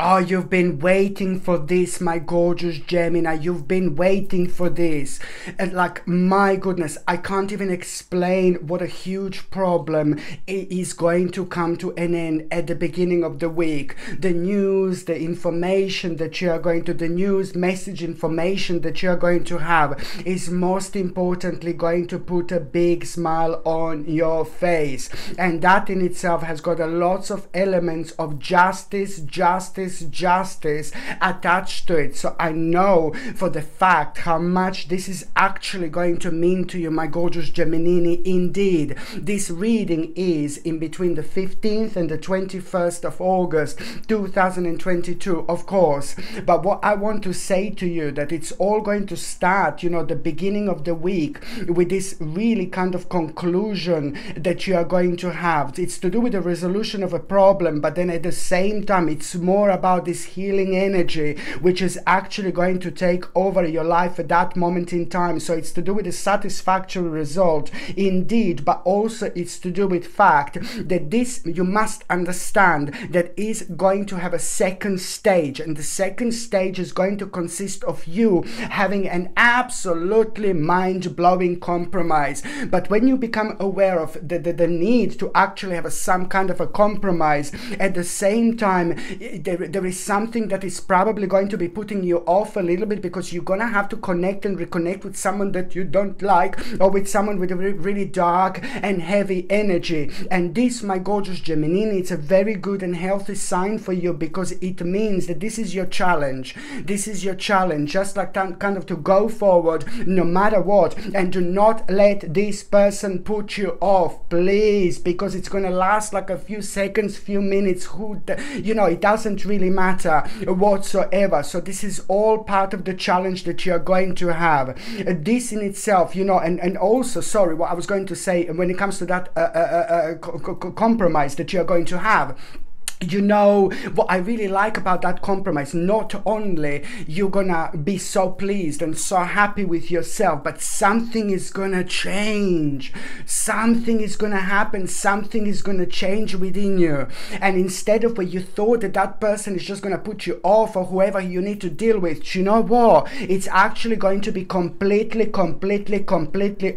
Oh, you've been waiting for this, my gorgeous Gemini. You've been waiting for this. And like, my goodness, I can't even explain what a huge problem is going to come to an end at the beginning of the week. The news, the information that you are going to, the news, message, information that you are going to have is most importantly going to put a big smile on your face. And that in itself has got a lots of elements of justice attached to it. So I know for the fact how much this is actually going to mean to you, my gorgeous Gemini. Indeed, this reading is in between the 15th and the 21st of August 2022, of course. But what I want to say to you, that it's all going to start, you know, the beginning of the week with this really kind of conclusion that you are going to have. It's to do with the resolution of a problem, but then at the same time it's more about this healing energy which is actually going to take over your life at that moment in time. So it's to do with a satisfactory result indeed, but also it's to do with fact that this, you must understand, that is going to have a second stage, and the second stage is going to consist of you having an absolutely mind-blowing compromise. But when you become aware of the need to actually have some kind of a compromise, at the same time there is something that is probably going to be putting you off a little bit, because you're gonna have to connect and reconnect with someone that you don't like, or with someone with a really dark and heavy energy. And this, my gorgeous Gemini, it's a very good and healthy sign for you, because it means that this is your challenge. This is your challenge, just like kind of to go forward no matter what, and do not let this person put you off, please, because it's gonna last like a few seconds, few minutes, you know, it doesn't really matter whatsoever. So this is all part of the challenge that you're going to have. This in itself, you know, and also, sorry, what I was going to say, when it comes to that compromise that you're going to have, you know, what I really like about that compromise, not only you're gonna be so pleased and so happy with yourself, but something is gonna change. Something is gonna happen. Something is gonna change within you. And instead of where you thought that that person is just gonna put you off, or whoever you need to deal with, you know what? It's actually going to be completely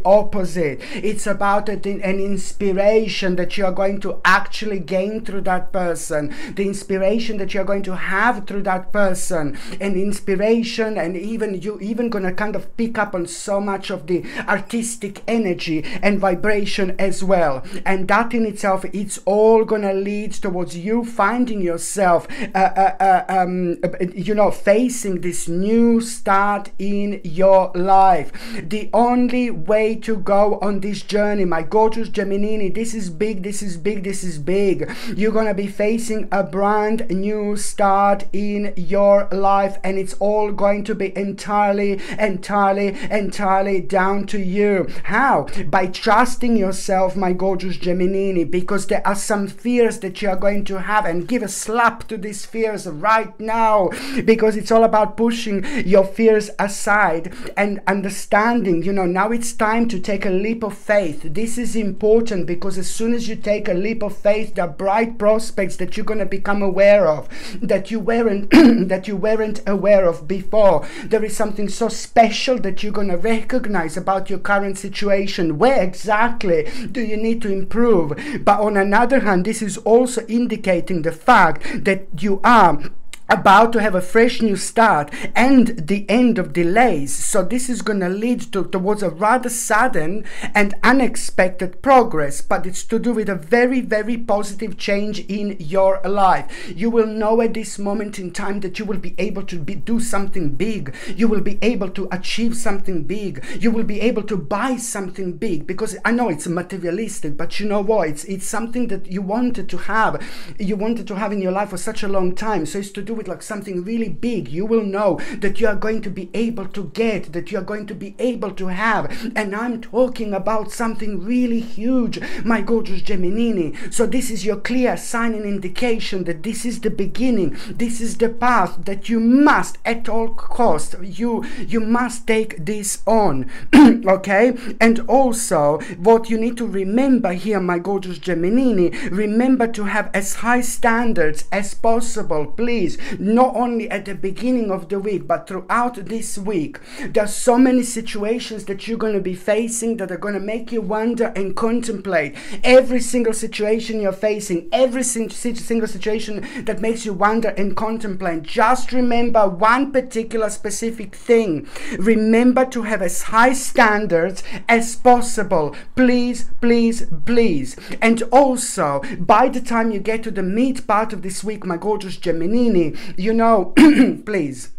opposite. It's about an inspiration that you are going to actually gain through that person. The inspiration that you're going to have through that person, and inspiration, and even gonna kind of pick up on so much of the artistic energy and vibration as well. And that in itself, it's all gonna lead towards you finding yourself you know, facing this new start in your life. The only way to go on this journey, my gorgeous Gemini, this is big, this is big, this is big. You're gonna be facing a brand new start in your life, and it's all going to be entirely down to you. How? By trusting yourself, my gorgeous Gemini, because there are some fears that you are going to have, and give a slap to these fears right now, because it's all about pushing your fears aside and understanding, you know, now it's time to take a leap of faith. This is important, because as soon as you take a leap of faith, there are bright prospects that you're going to become aware of, that you weren't that you weren't aware of before. There is something so special that you're going to recognize about your current situation. Where exactly do you need to improve? But on another hand, this is also indicating the fact that you are about to have a fresh new start and the end of delays. So this is going to lead towards a rather sudden and unexpected progress, but it's to do with a very positive change in your life. You will know at this moment in time that you will be able to do something big. You will be able to achieve something big. You will be able to buy something big, because I know it's materialistic, but you know what? It's something that you wanted to have. You wanted to have in your life for such a long time. So it's to do with like something really big. You will know that you are going to be able to get, that you are going to be able to have. And I'm talking about something really huge, my gorgeous Gemini. So this is your clear sign and indication that this is the beginning. This is the path that you must, at all cost, you must take this on. Okay? And also, what you need to remember here, my gorgeous Gemini, remember to have as high standards as possible, please. not only at the beginning of the week, but throughout this week. There's so many situations that you're going to be facing that are going to make you wonder and contemplate. Every single situation you're facing, every single situation that makes you wonder and contemplate, just remember one particular specific thing. Remember to have as high standards as possible. Please, please, please. And also, by the time you get to the mid part of this week, my gorgeous Gemini, you know, please,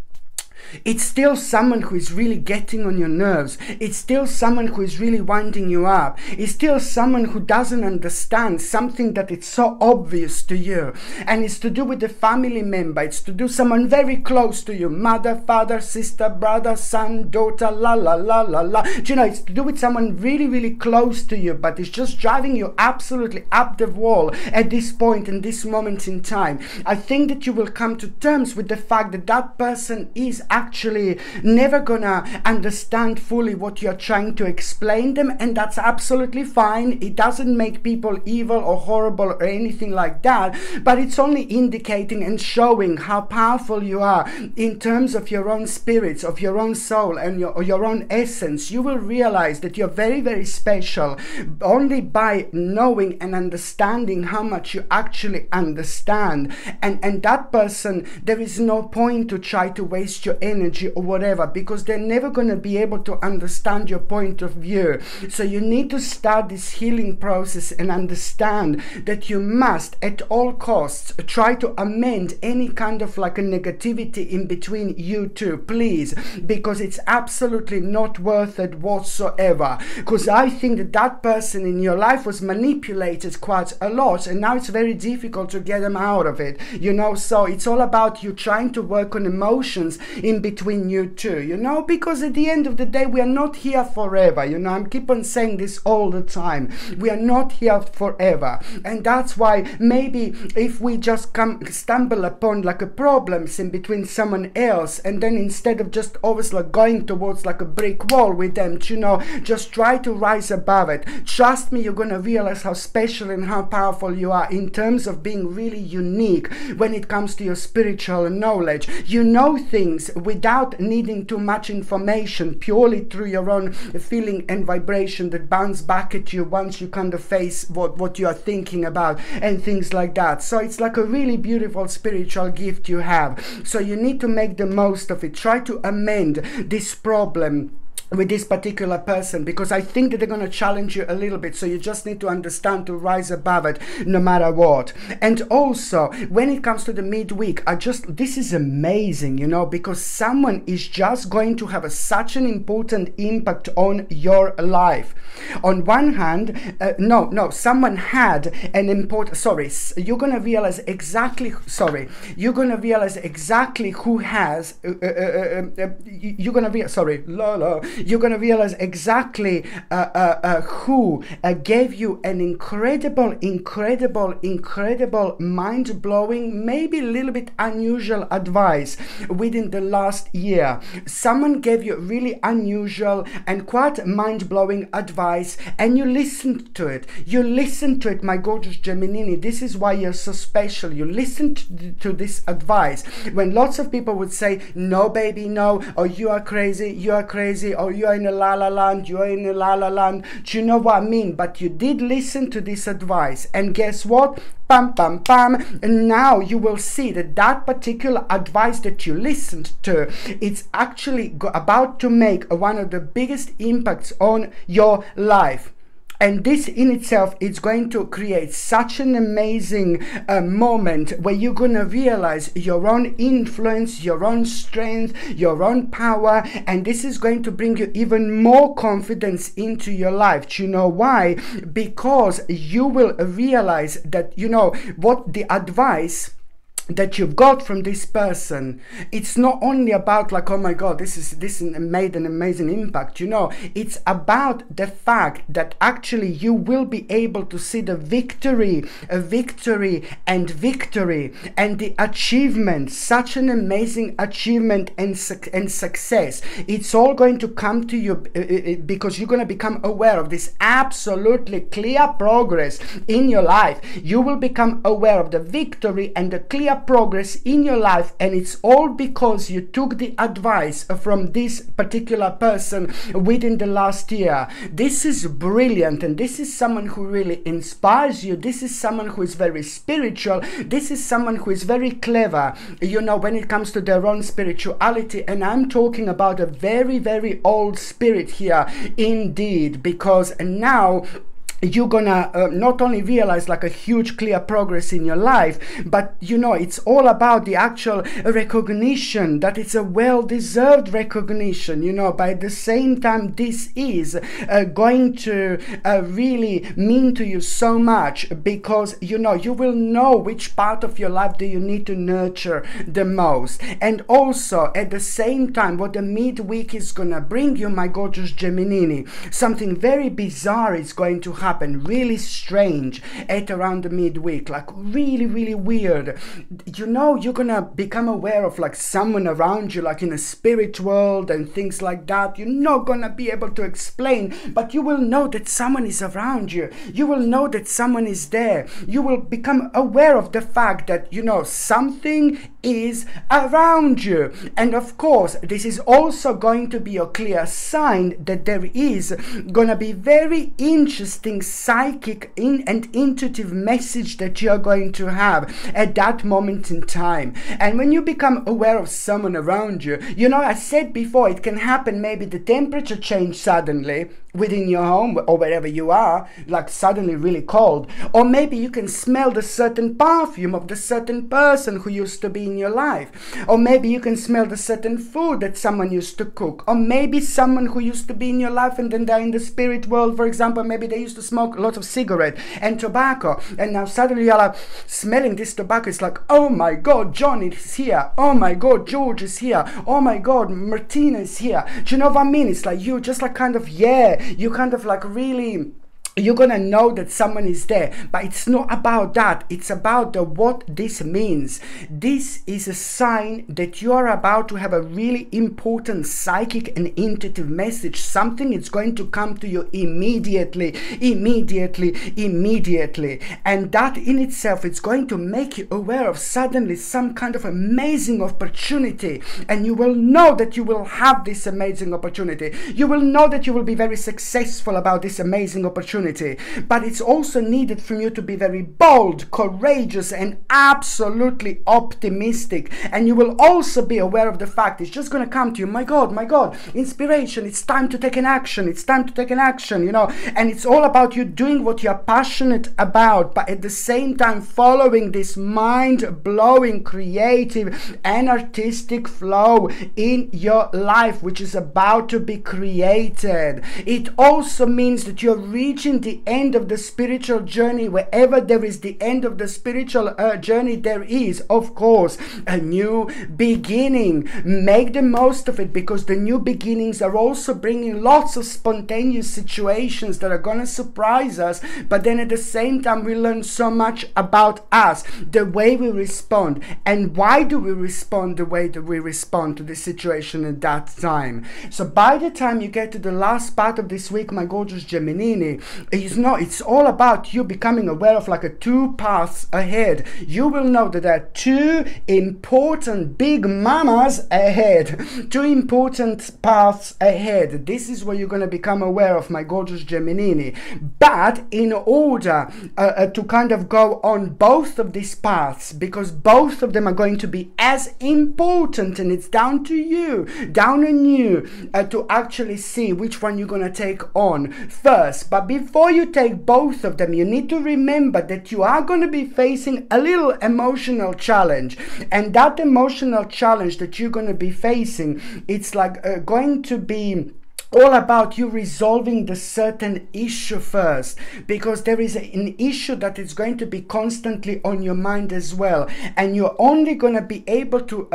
it's still someone who is really getting on your nerves. It's still someone who is really winding you up. It's still someone who doesn't understand something that it's so obvious to you. And it's to do with a family member. It's to do someone very close to you. Mother, father, sister, brother, son, daughter, la la la la la. Do you know, it's to do with someone really, really close to you, but it's just driving you absolutely up the wall at this point, in this moment in time. I think that you will come to terms with the fact that that person is actually never gonna understand fully what you're trying to explain them, and that's absolutely fine. It doesn't make people evil or horrible or anything like that, but it's only indicating and showing how powerful you are in terms of your own spirits, of your own soul and your own essence. You will realize that you're very, very special only by knowing and understanding how much you actually understand. And that person, there is no point to try to waste your energy or whatever, because they're never going to be able to understand your point of view. So you need to start this healing process and understand that you must at all costs try to amend any kind of like a negativity in between you two, please, because it's absolutely not worth it whatsoever. Because I think that that person in your life was manipulated quite a lot, and now it's very difficult to get them out of it, you know. So it's all about you trying to work on emotions in between you two, you know, because at the end of the day, we are not here forever, you know. I keep on saying this all the time. We are not here forever, and that's why maybe if we just stumble upon like a problems in between someone else, and then instead of just always like going towards like a brick wall with them, you know, just try to rise above it. Trust me, you're gonna realize how special and how powerful you are in terms of being really unique when it comes to your spiritual knowledge. You know things without needing too much information, purely through your own feeling and vibration that bounce back at you once you kind of face what you are thinking about and things like that. So it's like a really beautiful spiritual gift you have. So you need to make the most of it. Try to amend this problem with this particular person, because I think that they're going to challenge you a little bit, so you just need to understand to rise above it no matter what. And also when it comes to the midweek, this is amazing, you know, because someone is just going to have such an important impact on your life. On one hand, someone had an important, you're going to realize exactly who has, you're going to realize exactly who gave you an incredible, mind-blowing, maybe a little bit unusual advice within the last year. Someone gave you really unusual and quite mind-blowing advice, and you listened to it. My gorgeous Gemini. This is why you're so special. You listened to this advice when lots of people would say, no baby, no, or you are crazy, or you are in a la la land, you are in a la la land. Do you know what I mean? But you did listen to this advice, and guess what? Pam pam pam. And now you will see that that particular advice that you listened to, it's actually about to make one of the biggest impacts on your life. And this in itself is going to create such an amazing moment where you're going to realize your own influence, your own strength, your own power. And this is going to bring you even more confidence into your life. Do you know why? Because you will realize that, you know, what the advice that you've got from this person, it's not only about like, oh my god, this made an amazing impact, you know. It's about the fact that actually you will be able to see the victory and the achievement, such an amazing achievement and success. It's all going to come to you because you're going to become aware of this absolutely clear progress in your life. You will become aware of the victory and the clear progress in your life, and it's all because you took the advice from this particular person within the last year. This is brilliant, and this is someone who really inspires you. This is someone who is very spiritual. This is someone who is very clever, you know, when it comes to their own spirituality. And I'm talking about a very, very old spirit here indeed, because now you're gonna not only realize like a huge clear progress in your life, but you know, it's all about the actual recognition, that it's a well-deserved recognition, you know. But at the same time, this is going to really mean to you so much, because you know, you will know which part of your life do you need to nurture the most. And also at the same time, what the midweek is gonna bring you, my gorgeous Gemini, something very bizarre is going to happen, really strange at around the midweek, like really, really weird. You know, you're gonna become aware of like someone around you, like in a spirit world and things like that. You're not gonna be able to explain, but you will know that someone is around you. You will know that someone is there. You will become aware of the fact that, you know, something is around you. And of course, this is also going to be a clear sign that there is gonna be very interesting psychic and intuitive message that you're going to have at that moment in time. And when you become aware of someone around you, you know, I said before, it can happen, maybe the temperature change suddenly within your home or wherever you are, like suddenly really cold, or maybe you can smell the certain perfume of the certain person who used to be in your life, or maybe you can smell the certain food that someone used to cook, or maybe someone who used to be in your life and then they're in the spirit world, for example, maybe they used to smoke lots of cigarette and tobacco, and now suddenly you're like smelling this tobacco. It's like, oh my God, John is here, oh my God, George is here, oh my God, Martina is here. Do you know what I mean? It's like you just like kind of, yeah, you kind of like really, you're gonna know that someone is there. But it's not about that. It's about what this means. This is a sign that you are about to have a really important psychic and intuitive message. Something is going to come to you immediately. And that in itself is going to make you aware of suddenly some kind of amazing opportunity. And you will know that you will have this amazing opportunity. You will know that you will be very successful about this amazing opportunity. But it's also needed from you to be very bold, courageous, and absolutely optimistic. And you will also be aware of the fact it's just going to come to you. My God, inspiration. It's time to take an action. It's time to take an action, you know. And it's all about you doing what you're passionate about, but at the same time following this mind-blowing, creative, and artistic flow in your life, which is about to be created. It also means that you're reaching the end of the spiritual journey. Wherever there is the end of the spiritual journey, there is, of course, a new beginning. Make the most of it, because the new beginnings are also bringing lots of spontaneous situations that are going to surprise us. But then at the same time, we learn so much about us, the way we respond, and why do we respond the way that we respond to the situation at that time. So by the time you get to the last part of this week, my gorgeous Gemini, it's all about you becoming aware of like a two paths ahead. You will know that there are two important big mamas ahead, two important paths ahead. This is what you're going to become aware of, my gorgeous Gemini. But in order to kind of go on both of these paths, because both of them are going to be as important, and it's down to you, down on you to actually see which one you're going to take on first. But before you take both of them, you need to remember that you are going to be facing a little emotional challenge. And that emotional challenge that you're going to be facing, it's like going to be all about you resolving the certain issue first, because there is an issue that is going to be constantly on your mind as well, and you're only going to be able to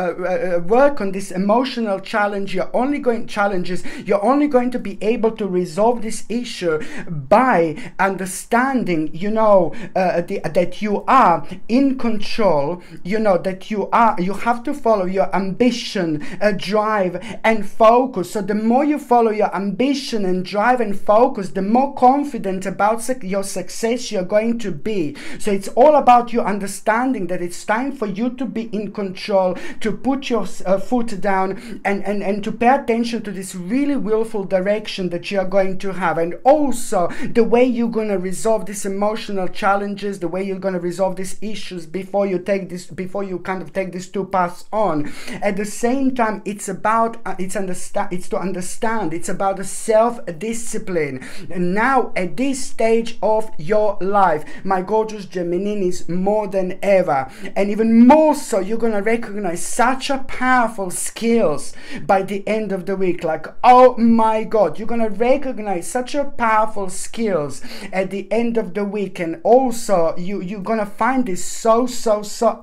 work on this emotional challenge. You're only going to be able to resolve this issue by understanding, you know, that you are in control, you know, that you have to follow your ambition, drive, and focus. So the more you follow your your ambition and drive and focus, the more confident about your success you're going to be. So it's all about you understanding that it's time for you to be in control, to put your foot down, and to pay attention to this really willful direction that you're going to have, and also the way you're going to resolve these emotional challenges, the way you're going to resolve these issues before you kind of take these two paths on. At the same time, it's about it's to understand, it's about the self-discipline. And now at this stage of your life, my gorgeous Gemininis, more than ever, and even more so, you're gonna recognize such a powerful skills by the end of the week. Like, oh my God, you're gonna recognize such a powerful skills at the end of the week, and also you're gonna find this so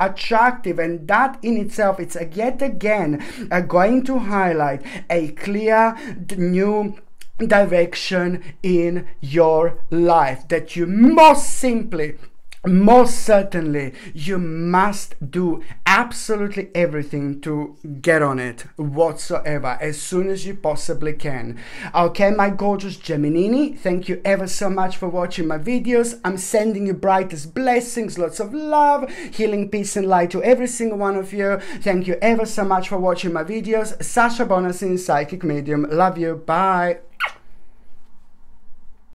attractive, and that in itself, it's yet again going to highlight a clear new direction in your life that you most certainly you must do absolutely everything to get on it whatsoever as soon as you possibly can. Okay, my gorgeous Geminini, thank you ever so much for watching my videos. I'm sending you brightest blessings, lots of love, healing, peace and light to every single one of you. Thank you ever so much for watching my videos. Sasha Bonasin, psychic medium. Love you. Bye.